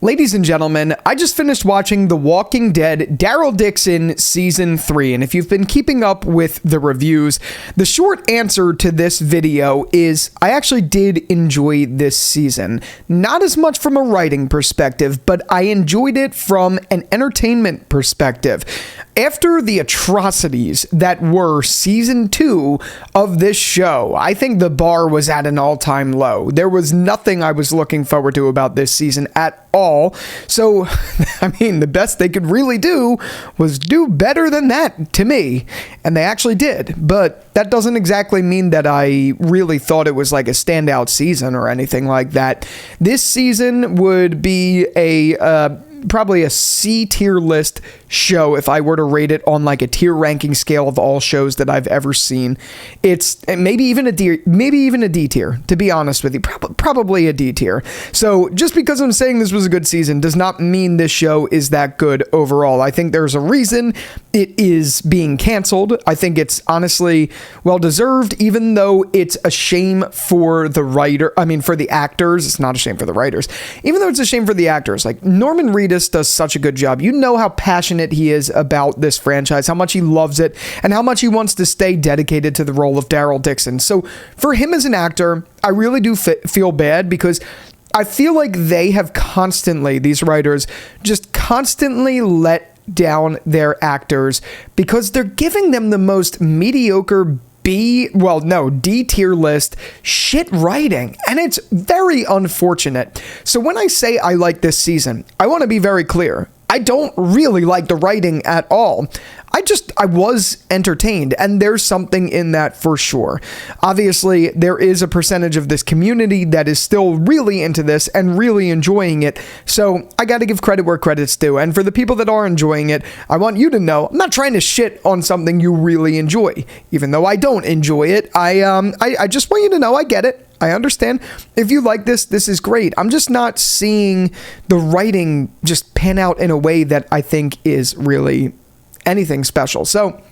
Ladies and gentlemen, I just finished watching The Walking Dead Daryl Dixon Season 3, and if you've been keeping up with the reviews, the short answer to this video is I actually did enjoy this season. Not as much from a writing perspective, but I enjoyed it from an entertainment perspective. After the atrocities that were Season 2 of this show, I think the bar was at an all-time low. There was nothing I was looking forward to about this season at all. So, I mean, the best they could really do was do better than that to me. And they actually did. But that doesn't exactly mean that I really thought it was like a standout season or anything like that. This season would be probably a C tier list show if I were to rate it on like a tier ranking scale of all shows that I've ever seen. It's maybe even a D tier, to be honest with you. Probably a D tier. So just because I'm saying this was a good season does not mean this show is that good overall. I think there's a reason it is being canceled. I think it's honestly well deserved, even though it's a shame for the for the actors. It's not a shame for the writers. Even though it's a shame for the actors. Like Norman Reedus does such a good job. You know how passionate he is about this franchise, how much he loves it, and how much he wants to stay dedicated to the role of Daryl Dixon. So for him as an actor, I really do feel bad because I feel like they have these writers just constantly let down their actors because they're giving them the most mediocre D tier list shit writing, and it's very unfortunate. So when I say I like this season, I want to be very clear. I don't really like the writing at all. I was entertained, and there's something in that for sure. Obviously, there is a percentage of this community that is still really into this and really enjoying it, so I gotta give credit where credit's due. And for the people that are enjoying it, I want you to know I'm not trying to shit on something you really enjoy. Even though I don't enjoy it, I just want you to know I get it. I understand. If you like this is great. I'm just not seeing the writing just pan out in a way that I think is really anything special. So,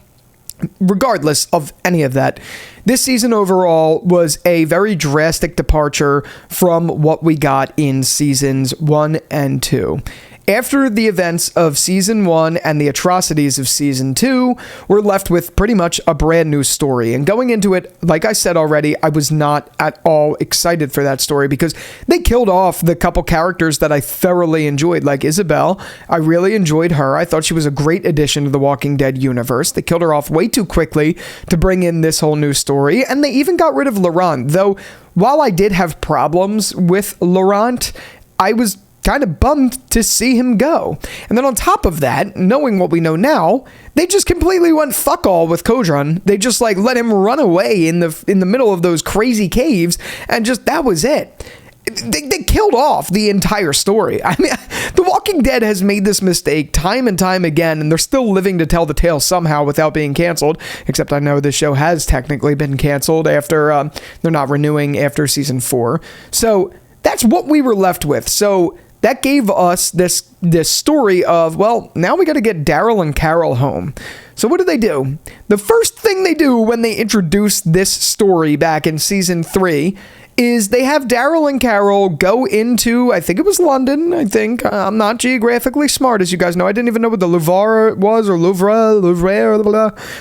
regardless of any of that, this season overall was a very drastic departure from what we got in seasons 1 and 2. After the events of Season 1 and the atrocities of Season 2, we're left with pretty much a brand new story. And going into it, like I said already, I was not at all excited for that story because they killed off the couple characters that I thoroughly enjoyed, like Isabel. I really enjoyed her. I thought she was a great addition to the Walking Dead universe. They killed her off way too quickly to bring in this whole new story. And they even got rid of Laurent, though while I did have problems with Laurent, I was kind of bummed to see him go. And then on top of that, knowing what we know now, they just completely went fuck all with Kodron. They just like let him run away in the middle of those crazy caves, and just that was it. They killed off the entire story. I mean, The Walking Dead has made this mistake time and time again, and they're still living to tell the tale somehow without being canceled, except I know the show has technically been canceled after they're not renewing after season 4. So that's what we were left with. So that gave us this story of, well, now we got to get Daryl and Carol home. So what do? The first thing they do when they introduce this story back in season 3 is they have Daryl and Carol go into, I think it was London, I'm not geographically smart, as you guys know. I didn't even know what the Louvre was, or Louvre,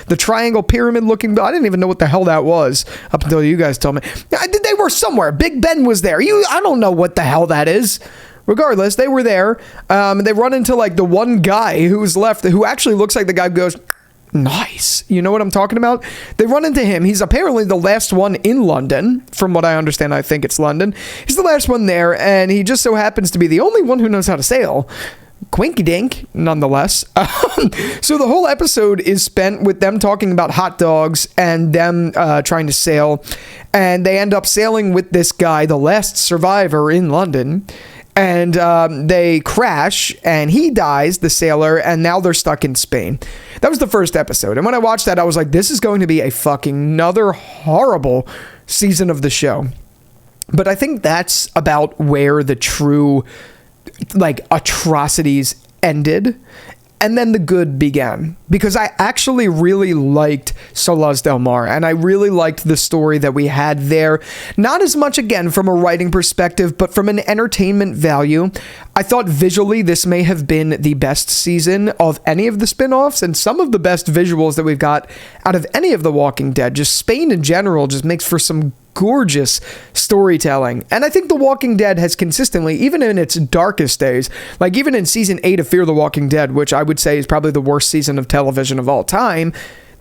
the triangle pyramid looking, I didn't even know what the hell that was up until you guys told me. They were somewhere. Big Ben was there. I don't know what the hell that is. Regardless, they were there. They run into like the one guy who's left, who actually looks like the guy who goes, nice. You know what I'm talking about? They run into him. He's apparently the last one in London. From what I understand, I think it's London. He's the last one there, and he just so happens to be the only one who knows how to sail. Quinky dink, nonetheless. So the whole episode is spent with them talking about hot dogs and them trying to sail. And they end up sailing with this guy, the last survivor in London. And they crash, and he dies, the sailor, and now they're stuck in Spain. That was the first episode. And when I watched that, I was like, this is going to be a fucking another horrible season of the show. But I think that's about where the true, like, atrocities ended. And then the good began, because I actually really liked Solaz Del Mar, and I really liked the story that we had there. Not as much, again, from a writing perspective, but from an entertainment value. I thought visually this may have been the best season of any of the spin-offs, and some of the best visuals that we've got out of any of The Walking Dead. Just Spain in general just makes for some gorgeous storytelling. And I think The Walking Dead has consistently, even in its darkest days, like even in season 8 of Fear the Walking Dead, which I would say is probably the worst season of television of all time,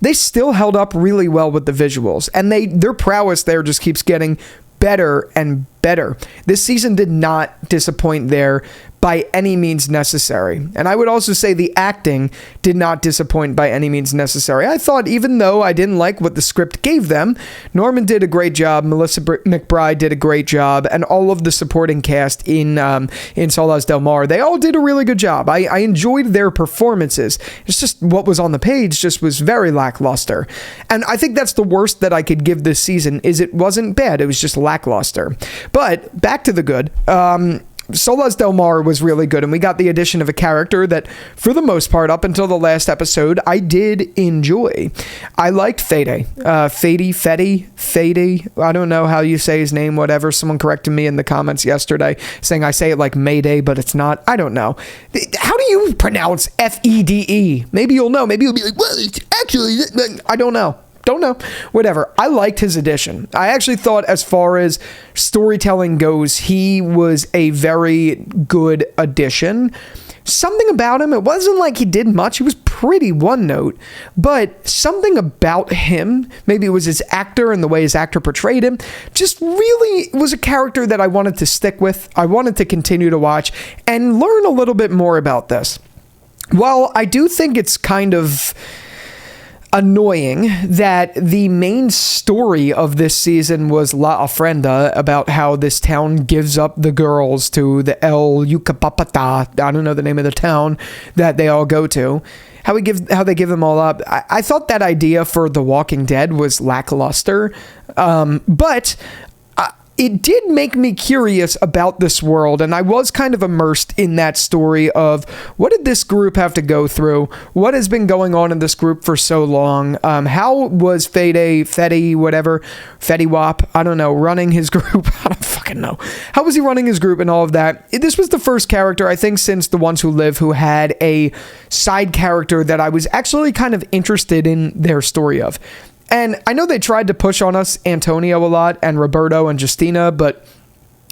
they still held up really well with the visuals. And their prowess there just keeps getting better and better. This season did not disappoint there by any means necessary. And I would also say the acting did not disappoint by any means necessary. I thought, even though I didn't like what the script gave them, Norman did a great job, Melissa McBride did a great job, and all of the supporting cast in Solaz Del Mar, they all did a really good job. I enjoyed their performances. It's just what was on the page just was very lackluster. And I think that's the worst that I could give this season, is it wasn't bad, it was just lackluster. But back to the good. Solaz Del Mar was really good, and we got the addition of a character that, for the most part, up until the last episode, I did enjoy. I liked Fede. Fede. I don't know how you say his name, whatever. Someone corrected me in the comments yesterday, saying I say it like Mayday, but it's not. I don't know. How do you pronounce Fede? Maybe you'll know. Maybe you'll be like, well, it's actually... I don't know. Whatever. I liked his addition. I actually thought, as far as storytelling goes, he was a very good addition. Something about him, it wasn't like he did much. He was pretty one note, but something about him, maybe it was his actor and the way his actor portrayed him, just really was a character that I wanted to stick with. I wanted to continue to watch and learn a little bit more about this. While I do think it's kind of annoying that the main story of this season was La Ofrenda, about how this town gives up the girls to the El Yucapapata, I don't know the name of the town that they all go to, how they give them all up. I thought that idea for The Walking Dead was lackluster, but it did make me curious about this world, and I was kind of immersed in that story of what did this group have to go through? What has been going on in this group for so long? How was Fede Wap, I don't know, running his group? I don't fucking know. How was he running his group and all of that? This was the first character, I think, since The Ones Who Live, who had a side character that I was actually kind of interested in their story of. And I know they tried to push on us Antonio a lot and Roberto and Justina, but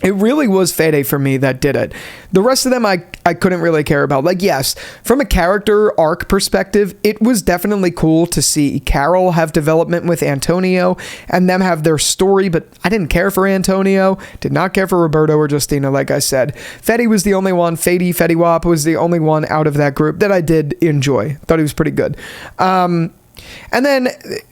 it really was Fede for me that did it. The rest of them I couldn't really care about. Like, yes, from a character arc perspective, it was definitely cool to see Carol have development with Antonio and them have their story, but I didn't care for Antonio, did not care for Roberto or Justina, like I said. Fede was the only one, Fede Wap was the only one out of that group that I did enjoy. Thought he was pretty good. And then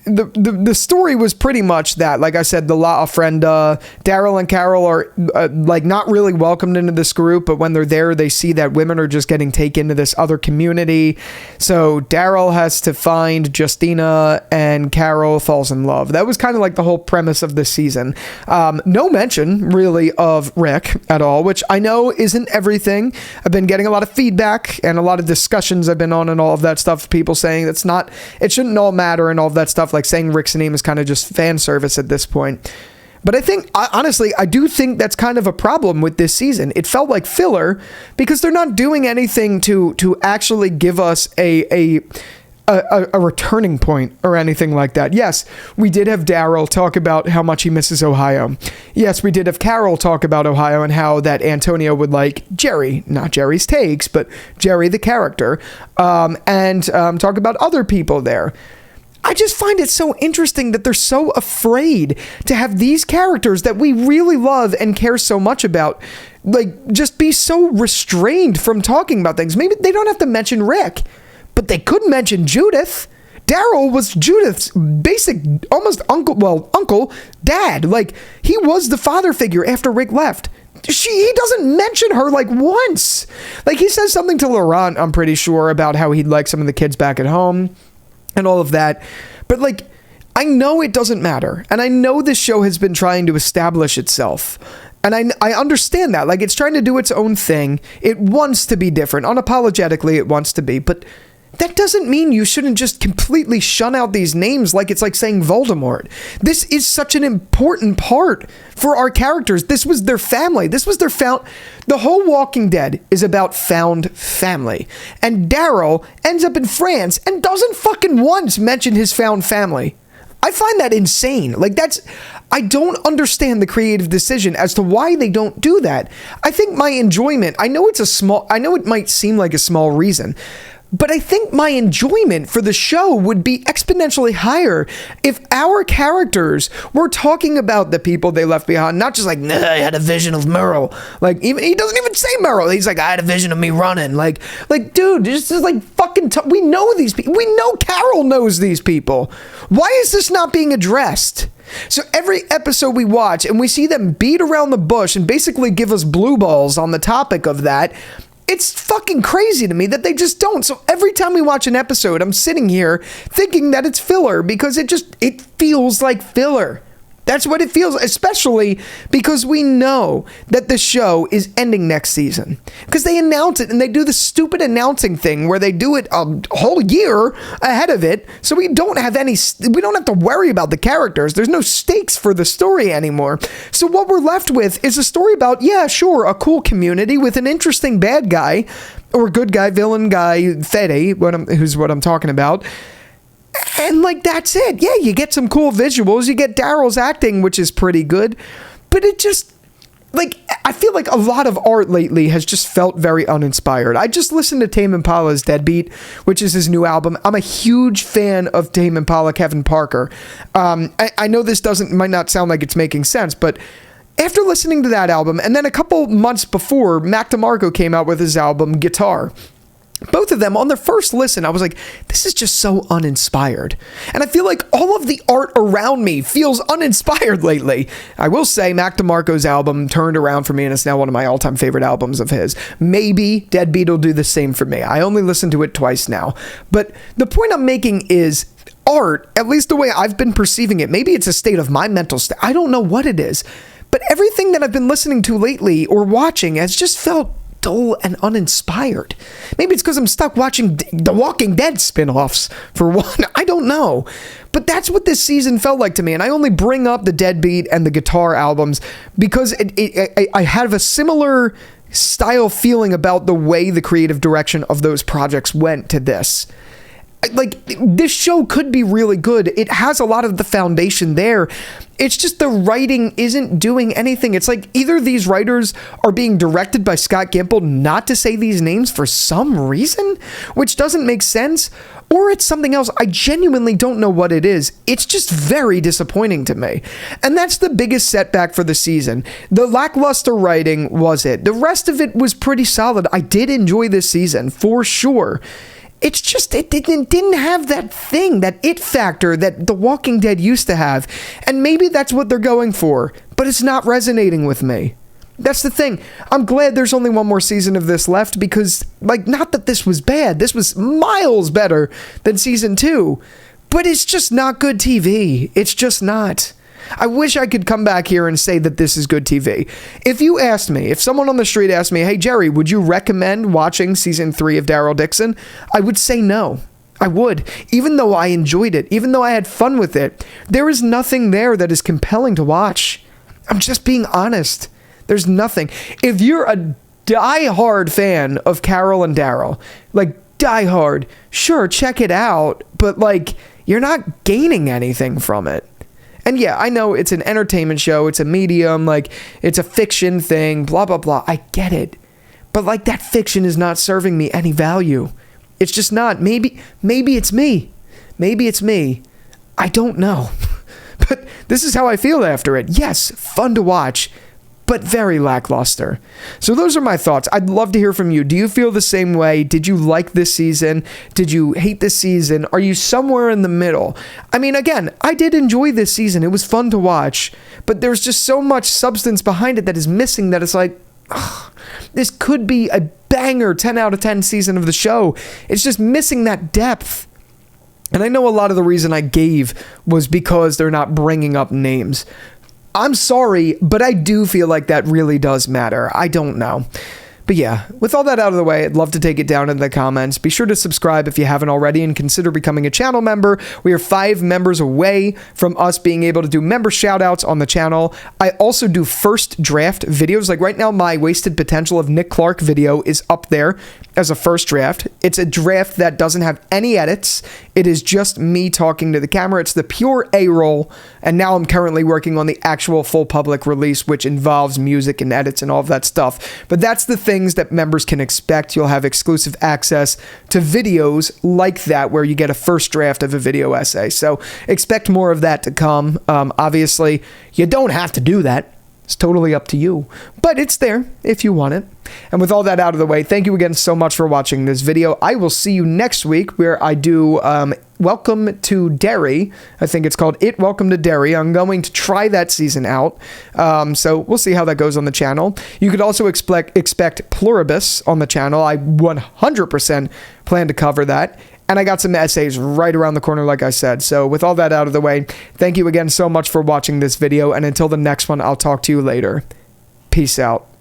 the story was pretty much that, like I said, the La Ofrenda, Daryl and Carol are like not really welcomed into this group, but when they're there, they see that women are just getting taken to this other community. So Daryl has to find Justina and Carol falls in love. That was kind of like the whole premise of this season. No mention really of Rick at all, which I know isn't everything. I've been getting a lot of feedback and a lot of discussions I've been on and all of that stuff. People saying it shouldn't all matter and all of that stuff, like saying Rick's name is kind of just fan service at this point. But I think, honestly, I do think that's kind of a problem with this season. It felt like filler because they're not doing anything to actually give us a returning point or anything like that. Yes, we did have Daryl talk about how much he misses Ohio. Yes, we did have Carol talk about Ohio and how that Antonio would like Jerry, not Jerry's takes, but Jerry the character, and talk about other people there. I just find it so interesting that they're so afraid to have these characters that we really love and care so much about, like, just be so restrained from talking about things. Maybe they don't have to mention Rick, but they could mention Judith. Daryl was Judith's basic, almost uncle, dad. Like, he was the father figure after Rick left. He doesn't mention her, like, once. Like, he says something to Laurent, I'm pretty sure, about how he'd like some of the kids back at home and all of that. But, like, I know it doesn't matter. And I know this show has been trying to establish itself. And I understand that. Like, it's trying to do its own thing. It wants to be different. Unapologetically, it wants to be. But that doesn't mean you shouldn't just completely shun out these names like it's like saying Voldemort. This is such an important part for our characters. This was their family. This was their The whole Walking Dead is about found family. And Daryl ends up in France and doesn't fucking once mention his found family. I find that insane. Like, I don't understand the creative decision as to why they don't do that. I think my enjoyment, I know it might seem like a small reason, but I think my enjoyment for the show would be exponentially higher if our characters were talking about the people they left behind, not just like, nah, I had a vision of Merle. Like, even he doesn't even say Merle. He's like, I had a vision of me running. Like, dude, this is like fucking. We know these people. We know Carol knows these people. Why is this not being addressed? So every episode we watch and we see them beat around the bush and basically give us blue balls on the topic of that. It's fucking crazy to me that they just don't. So every time we watch an episode, I'm sitting here thinking that it's filler because it feels like filler. That's what it feels, especially because we know that the show is ending next season. Because they announce it and they do the stupid announcing thing where they do it a whole year ahead of it. So we don't have to worry about the characters. There's no stakes for the story anymore. So what we're left with is a story about, yeah, sure, a cool community with an interesting bad guy or good guy, villain guy, Fede, who's what I'm talking about. And like, that's it. Yeah, you get some cool visuals. You get Daryl's acting, which is pretty good. But it just, like, I feel like a lot of art lately has just felt very uninspired. I just listened to Tame Impala's Deadbeat, which is his new album. I'm a huge fan of Tame Impala, Kevin Parker. I know this might not sound like it's making sense, but after listening to that album, and then a couple months before, Mac DeMarco came out with his album Guitar. Both of them, on their first listen, I was like, this is just so uninspired. And I feel like all of the art around me feels uninspired lately. I will say Mac DeMarco's album turned around for me, and it's now one of my all-time favorite albums of his. Maybe Deadbeat will do the same for me. I only listened to it twice now. But the point I'm making is art, at least the way I've been perceiving it, maybe it's a state of my mental state. I don't know what it is. But everything that I've been listening to lately or watching has just felt dull and uninspired. Maybe it's because I'm stuck watching The Walking Dead spin-offs for one. I don't know. But that's what this season felt like to me. And I only bring up the Deadbeat and the Guitar albums because I have a similar style feeling about the way the creative direction of those projects went to this. Like, this show could be really good. It has a lot of the foundation there. It's just the writing isn't doing anything. It's like either these writers are being directed by Scott Gimple not to say these names for some reason, which doesn't make sense, or it's something else. I genuinely don't know what it is. It's just very disappointing to me. And that's the biggest setback for the season. The lackluster writing was it. The rest of it was pretty solid. I did enjoy this season, for sure. It's just, it didn't have that thing, that it factor that The Walking Dead used to have. And maybe that's what they're going for, but it's not resonating with me. That's the thing. I'm glad there's only one more season of this left because, like, not that this was bad. This was miles better than season 2. But it's just not good TV. It's just not. I wish I could come back here and say that this is good TV. If someone on the street asked me, hey, Jerry, would you recommend watching season 3 of Daryl Dixon? I would say no. I would. Even though I enjoyed it, even though I had fun with it, there is nothing there that is compelling to watch. I'm just being honest. There's nothing. If you're a die-hard fan of Carol and Daryl, like die-hard, sure, check it out, but like, you're not gaining anything from it. And yeah, I know it's an entertainment show, it's a medium, like, it's a fiction thing, blah, blah, blah. I get it. But, like, that fiction is not serving me any value. It's just not. Maybe it's me. Maybe it's me. I don't know. But this is how I feel after it. Yes, fun to watch, but very lackluster. So those are my thoughts. I'd love to hear from you. Do you feel the same way? Did you like this season? Did you hate this season? Are you somewhere in the middle? I mean, again, I did enjoy this season. It was fun to watch, but there's just so much substance behind it that is missing that it's like, ugh, this could be a banger 10 out of 10 season of the show. It's just missing that depth. And I know a lot of the reason I gave was because they're not bringing up names. I'm sorry, but I do feel like that really does matter. I don't know. But yeah, with all that out of the way, I'd love to take it down in the comments. Be sure to subscribe if you haven't already and consider becoming a channel member. We are 5 members away from us being able to do member shoutouts on the channel. I also do first draft videos. Like right now, my Wasted Potential of Nick Clark video is up there as a first draft. It's a draft that doesn't have any edits. It is just me talking to the camera. It's the pure A-roll. And now I'm currently working on the actual full public release, which involves music and edits and all of that stuff. But that's the things that members can expect. You'll have exclusive access to videos like that where you get a first draft of a video essay. So expect more of that to come. Obviously, you don't have to do that. It's totally up to you, but it's there if you want it. And with all that out of the way, thank you again so much for watching this video. I will see you next week where I do Welcome to Derry. I think it's called Welcome to Derry. I'm going to try that season out. So we'll see how that goes on the channel. You could also expect Pluribus on the channel. I 100% plan to cover that. And I got some essays right around the corner, like I said. So with all that out of the way, thank you again so much for watching this video. And until the next one, I'll talk to you later. Peace out.